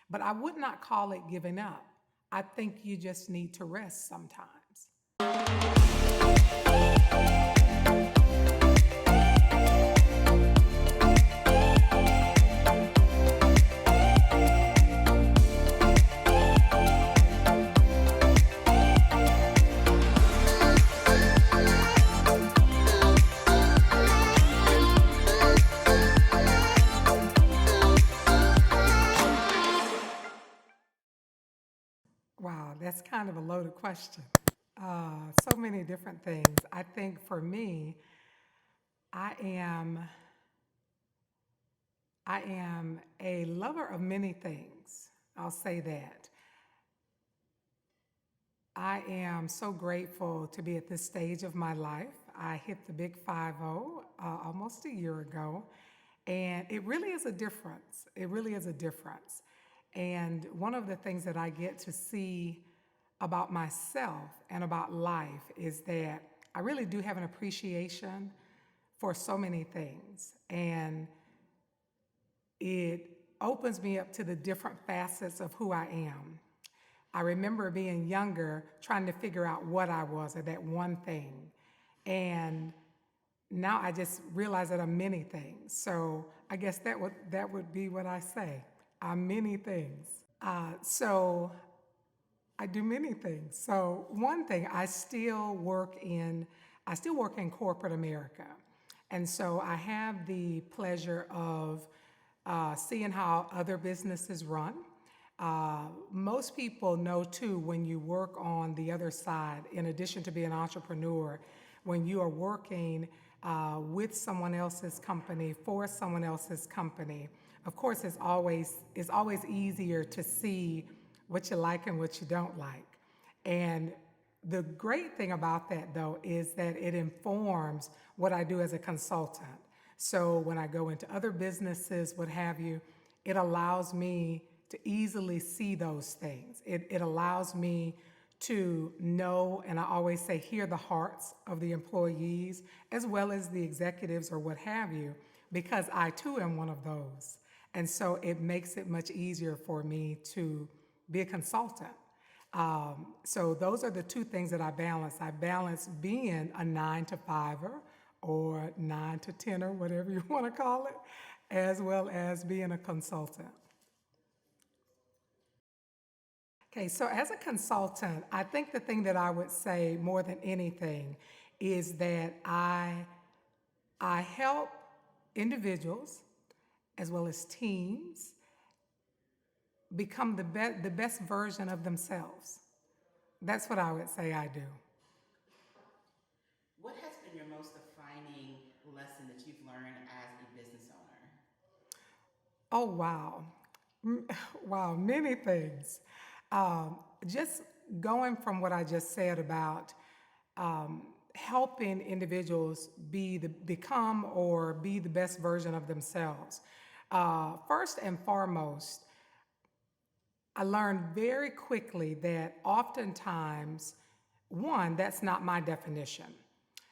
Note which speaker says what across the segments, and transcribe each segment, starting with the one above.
Speaker 1: But I would not call it giving up. I think you just need to rest sometimes. Wow, that's kind of a loaded question. So many different things. I think for me, I am I am a lover of many things. I'll say that. I am so grateful to be at this stage of my life. I hit the big 50 almost a year ago, and it really is a difference. It really is a difference. And one of the things that I get to see about myself and about life is that I really do have an appreciation for so many things. And it opens me up to the different facets of who I am. I remember being younger, trying to figure out what I was or that one thing. And now I just realize that I'm many things. So I guess that would be what I say. I'm many things. So I do many things. So one thing, I still work in corporate America. And so I have the pleasure of seeing how other businesses run. Most people know too when you work on the other side, in addition to being an entrepreneur, when you are working with someone else's company, for someone else's company, of course it's always easier to see what you like and what you don't like. And the great thing about that, though, is that it informs what I do as a consultant. So when I go into other businesses, what have you, it allows me to easily see those things. It allows me to know, and I always say, hear the hearts of the employees as well as the executives or what have you, because I too am one of those. And so it makes it much easier for me to be a consultant. So those are the two things that I balance. I balance being a 9 to 5er or 9 to 10er, whatever you want to call it, as well as being a consultant. Okay, so as a consultant, I think the thing that I would say more than anything is that I help individuals as well as teams become the best version of themselves. That's what I would say I do.
Speaker 2: What has been your most defining lesson that you've learned as a business owner?
Speaker 1: Oh, wow. Wow, many things. Just going from what I just said about helping individuals become or be the best version of themselves. First and foremost, I learned very quickly that oftentimes, one, that's not my definition.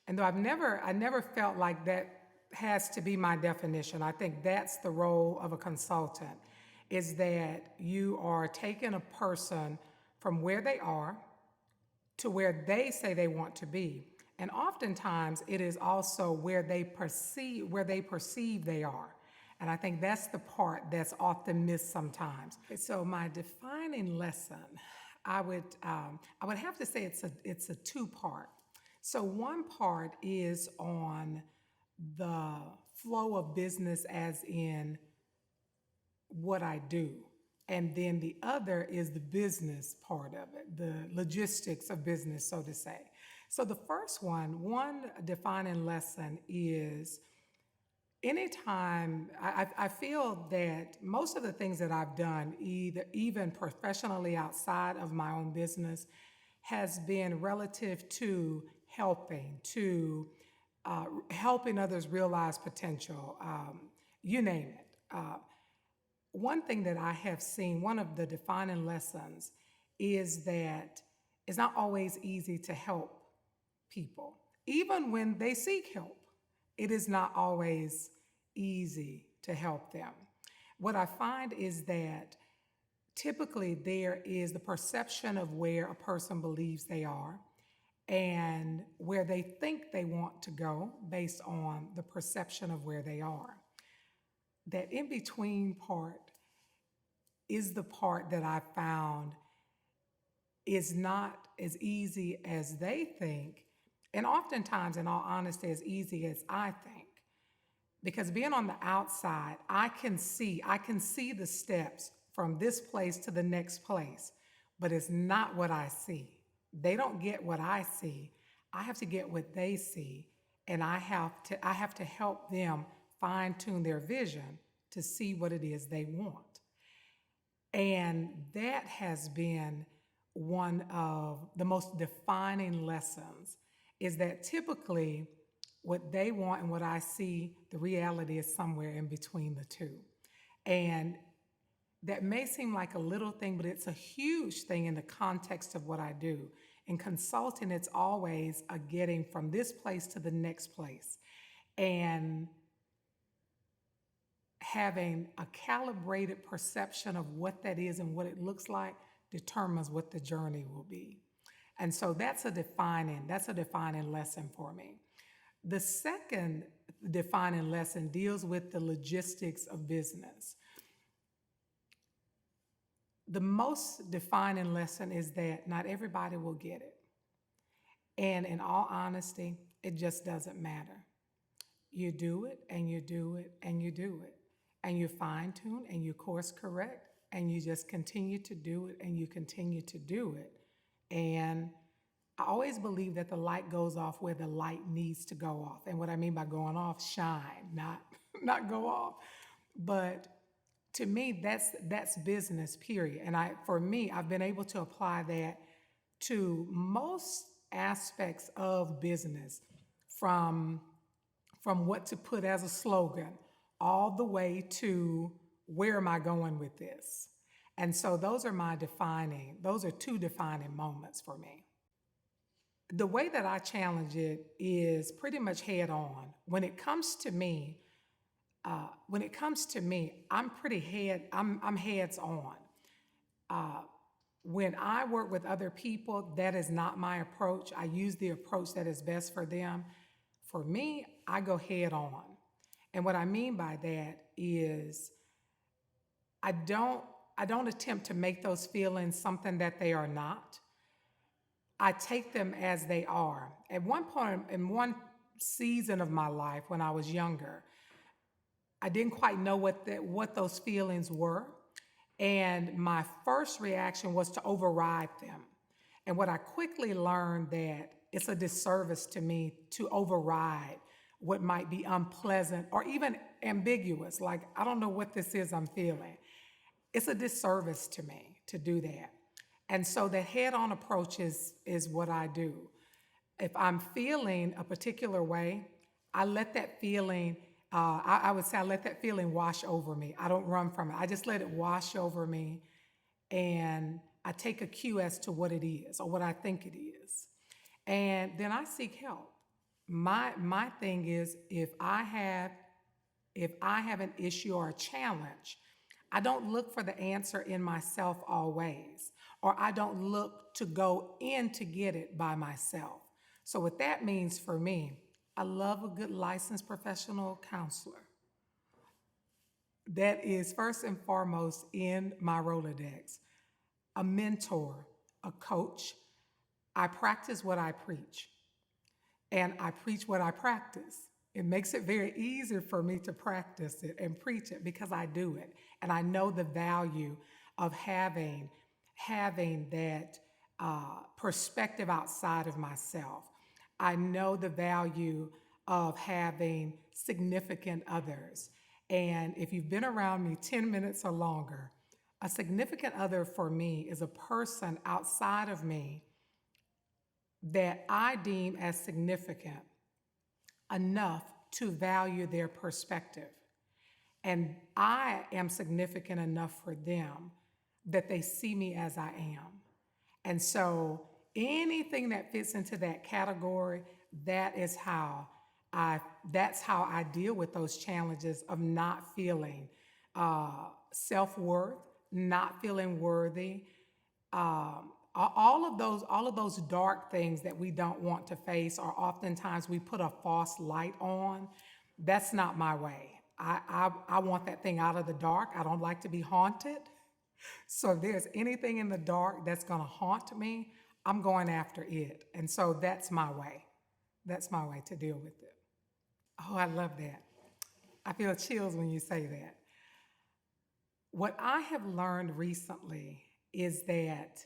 Speaker 1: And though I never felt like that has to be my definition. I think that's the role of a consultant, is that you are taking a person from where they are to where they say they want to be. And oftentimes it is also where they perceive they are. And I think that's the part that's often missed sometimes. So my defining lesson, I would have to say it's a two-part. So one part is on the flow of business, as in what I do. And then the other is the business part of it, the logistics of business, so to say. So the first one defining lesson is anytime I feel that most of the things that I've done, even professionally outside of my own business, has been relative to helping others realize potential. You name it. One thing that I have seen, one of the defining lessons, is that it's not always easy to help people. Even when they seek help, it is not always easy to help them. What I find is that typically there is the perception of where a person believes they are and where they think they want to go based on the perception of where they are. That in between part is the part that I found is not as easy as they think, and oftentimes, in all honesty, as easy as I think. Because being on the outside, I can see the steps from this place to the next place, but it's not what I see. They don't get what I see. I have to get what they see, and I have to help them fine tune their vision to see what it is they want. And that has been one of the most defining lessons, is that typically what they want and what I see, the reality is somewhere in between the two. And that may seem like a little thing, but it's a huge thing in the context of what I do. In consulting, it's always a getting from this place to the next place. And having a calibrated perception of what that is and what it looks like determines what the journey will be. And so that's a defining lesson for me. The second defining lesson deals with the logistics of business. The most defining lesson is that not everybody will get it. And in all honesty, it just doesn't matter. You do it and you do it and you do it. And you fine tune and you course correct and you just continue to do it and you continue to do it. And I always believe that the light goes off where the light needs to go off. And what I mean by going off, shine, not go off. But to me, that's business, period. And for me, I've been able to apply that to most aspects of business, from what to put as a slogan, all the way to where am I going with this? And so those are two defining moments for me. The way that I challenge it is pretty much head on. When it comes to me, I'm heads on. When I work with other people, that is not my approach. I use the approach that is best for them. For me, I go head on. And what I mean by that is I don't attempt to make those feelings something that they are not. I take them as they are. At one point, in one season of my life when I was younger, I didn't quite know what those feelings were. And my first reaction was to override them. And what I quickly learned, that it's a disservice to me to override what might be unpleasant or even ambiguous. Like, I don't know what this is I'm feeling. It's a disservice to me to do that. And so the head-on approach is what I do. If I'm feeling a particular way, I let that feeling, I would say I let that feeling wash over me. I don't run from it. I just let it wash over me, and I take a cue as to what it is or what I think it is. And then I seek help. My thing is, if I have an issue or a challenge, I don't look for the answer in myself always, or I don't look to go in to get it by myself. So what that means for me, I love a good licensed professional counselor. That is first and foremost in my Rolodex. A mentor, a coach. I practice what I preach, and I preach what I practice. It makes it very easy for me to practice it and preach it because I do it. And I know the value of having that perspective outside of myself. I know the value of having significant others. And if you've been around me 10 minutes or longer, a significant other for me is a person outside of me that I deem as significant enough to value their perspective. And I am significant enough for them that they see me as I am. And so anything that fits into that category, that's how I deal with those challenges of not feeling self-worth, not feeling worthy, all of those dark things that we don't want to face, or oftentimes we put a false light on. That's not my way. I want that thing out of the dark. I don't like to be haunted. So if there's anything in the dark that's going to haunt me, I'm going after it. And so that's my way. That's my way to deal with it. Oh, I love that. I feel chills when you say that. What I have learned recently is that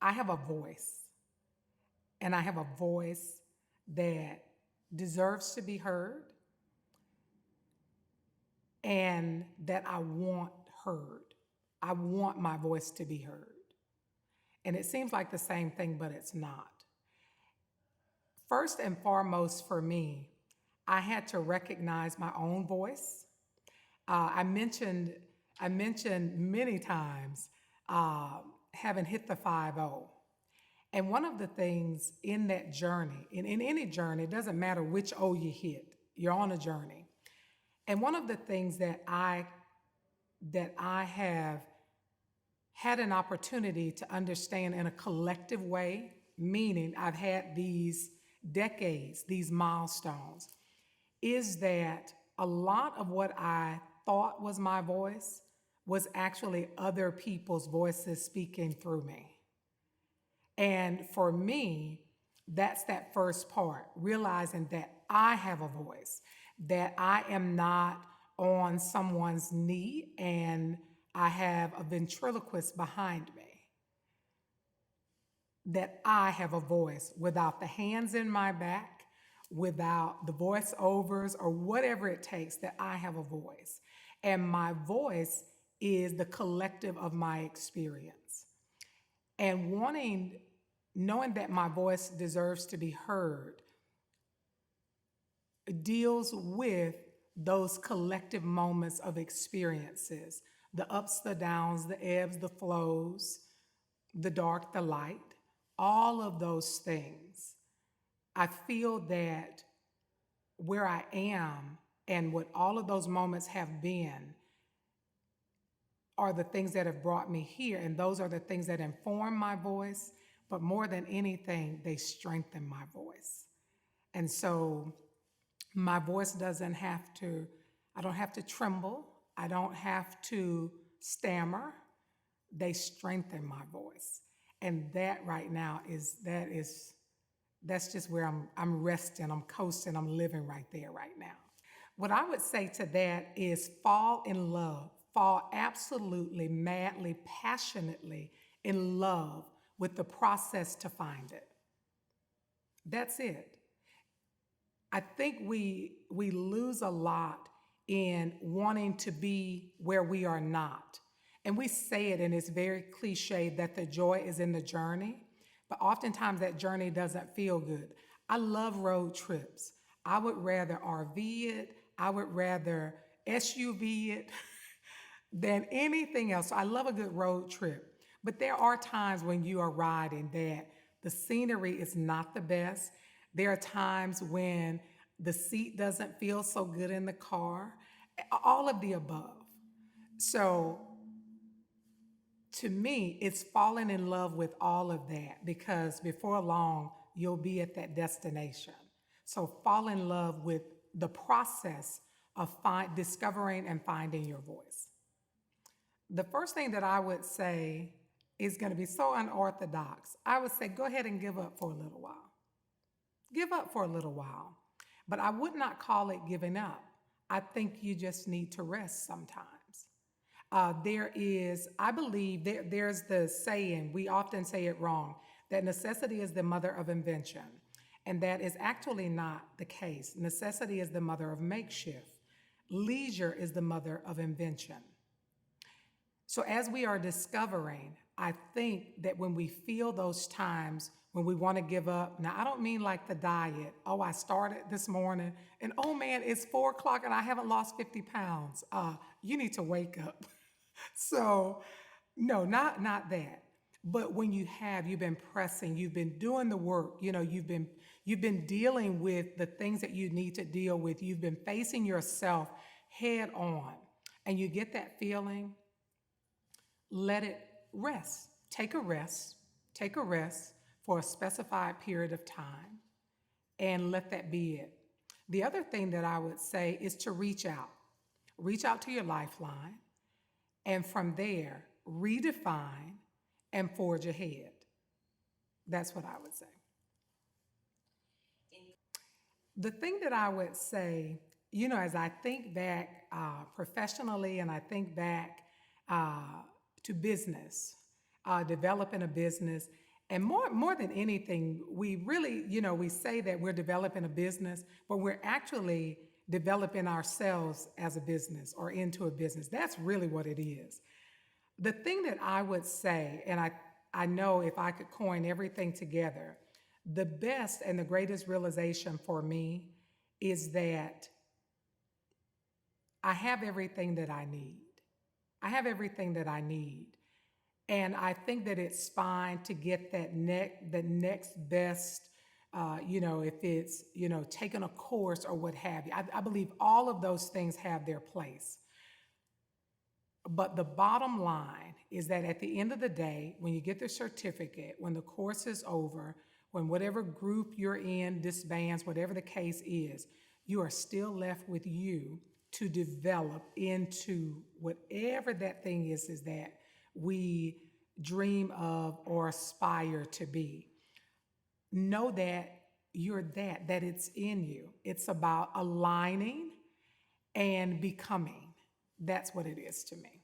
Speaker 1: I have a voice, and I have a voice that deserves to be heard and that I want heard. I want my voice to be heard. And it seems like the same thing, but it's not. First and foremost for me, I had to recognize my own voice. I mentioned many times having hit the 5-0. And one of the things in that journey, in any journey, it doesn't matter which O you hit, you're on a journey. And one of the things that I have had an opportunity to understand in a collective way, meaning I've had these decades, these milestones, is that a lot of what I thought was my voice was actually other people's voices speaking through me. And for me, that's that first part, realizing that I have a voice, that I am not on someone's knee and I have a ventriloquist behind me, that I have a voice without the hands in my back, without the voiceovers or whatever it takes, that I have a voice. And my voice is the collective of my experience. And knowing that my voice deserves to be heard deals with those collective moments of experiences, the ups, the downs, the ebbs, the flows, the dark, the light, all of those things. I feel that where I am and what all of those moments have been are the things that have brought me here. And those are the things that inform my voice. But more than anything, they strengthen my voice. And so my voice doesn't have to, I don't have to tremble. I don't have to stammer. They strengthen my voice. And that right now that's just where I'm resting, I'm coasting, I'm living right there right now. What I would say to that is fall in love, fall absolutely, madly, passionately in love with the process to find it. That's it. I think we lose a lot in wanting to be where we are not. And we say it, and it's very cliche that the joy is in the journey, but oftentimes that journey doesn't feel good. I love road trips. I would rather RV it, I would rather SUV it than anything else. So I love a good road trip. But there are times when you are riding that the scenery is not the best. There are times when the seat doesn't feel so good in the car, all of the above. So to me, it's falling in love with all of that, because before long, you'll be at that destination. So fall in love with the process of discovering and finding your voice. The first thing that I would say is going to be so unorthodox. I would say go ahead and give up for a little while. Give up for a little while. But I would not call it giving up. I think you just need to rest sometimes. I believe there's the saying, we often say it wrong, that necessity is the mother of invention. And that is actually not the case. Necessity is the mother of makeshift. Leisure is the mother of invention. So as we are discovering, I think that when we feel those times when we want to give up, now I don't mean like the diet. Oh, I started this morning and oh man, it's 4 o'clock and I haven't lost 50 pounds. You need to wake up. So no, not that. But when you've been pressing, you've been doing the work, you've been dealing with the things that you need to deal with. You've been facing yourself head on, and you get that feeling let it rest. Take a rest. Take a rest for a specified period of time and let that be it. The other thing that I would say is to reach out. Reach out to your lifeline, and from there, redefine and forge ahead. That's what I would say. The thing that I would say, as I think back professionally and I think back to business, developing a business, and more than anything, we really, we say that we're developing a business, but we're actually developing ourselves as a business or into a business. That's really what it is. The thing that I would say, and I know if I could coin everything together, the best and the greatest realization for me is that I have everything that I need. I have everything that I need. And I think that it's fine to get the next best, if it's, taking a course or what have you. I believe all of those things have their place. But the bottom line is that at the end of the day, when you get the certificate, when the course is over, when whatever group you're in disbands, whatever the case is, you are still left with you to develop into whatever that thing is that we dream of or aspire to be. Know that you're that it's in you. It's about aligning and becoming. That's what it is to me.